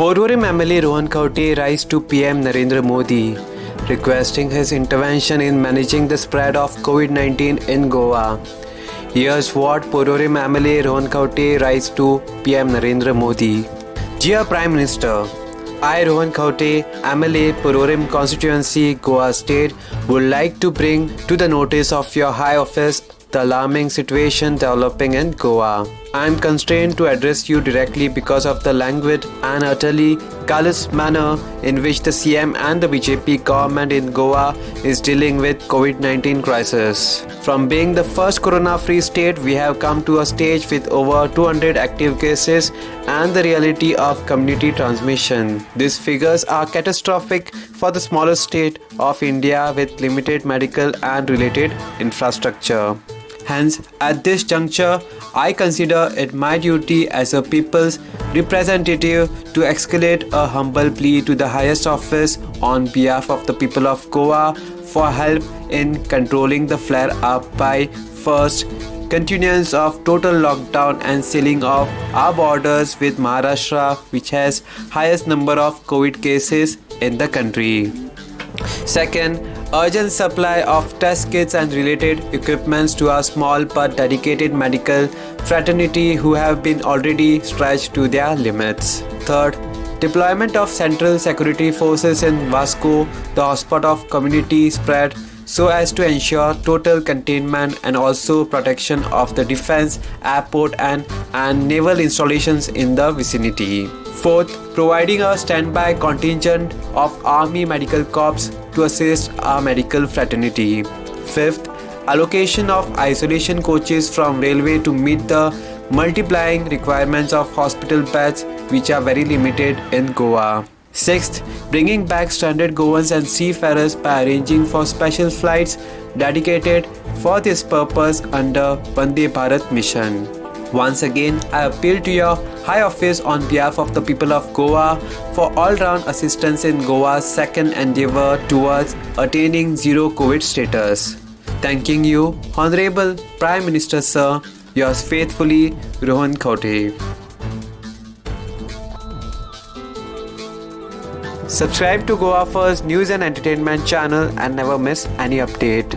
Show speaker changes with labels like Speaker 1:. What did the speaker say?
Speaker 1: Porvorim MLA Rohan Khaute writes to PM Narendra Modi requesting his intervention in managing the spread of COVID-19 in Goa. Here's what Porvorim MLA Rohan Khaute writes to PM Narendra Modi. Dear Prime Minister, I, Rohan Khaute, MLA, Porvorim Constituency, Goa State, would like to bring to the notice of your High Office the alarming situation developing in Goa. I am constrained to address you directly because of the languid and utterly callous manner in which the CM and the BJP government in Goa is dealing with COVID-19 crisis. From being the first corona-free state, we have come to a stage with over 200 active cases and the reality of community transmission. These figures are catastrophic for the smallest state of India with limited medical and related infrastructure. Hence, at this juncture, I consider it my duty as a people's representative to escalate a humble plea to the highest office on behalf of the people of Goa for help in controlling the flare-up by first, continuance of total lockdown and sealing of our borders with Maharashtra, which has highest number of COVID cases in the country. Second, urgent supply of test kits and related equipments to our small but dedicated medical fraternity who have been already stretched to their limits. Third, deployment of central security forces in Vasco, the hotspot of community spread, so as to ensure total containment and also protection of the defense, airport and naval installations in the vicinity. Fourth, providing a standby contingent of Army Medical Corps to assist our medical fraternity. Fifth, allocation of isolation coaches from railway to meet the multiplying requirements of hospital beds which are very limited in Goa. Sixth, bringing back stranded Goans and seafarers by arranging for special flights dedicated for this purpose under Vande Bharat mission. Once again, I appeal to your High Office on behalf of the people of Goa for all-round assistance in Goa's second endeavour towards attaining zero COVID status. Thanking you, Honorable Prime Minister Sir, yours faithfully, Rohan Khaute. Subscribe to Goa First News and Entertainment channel and never miss any update.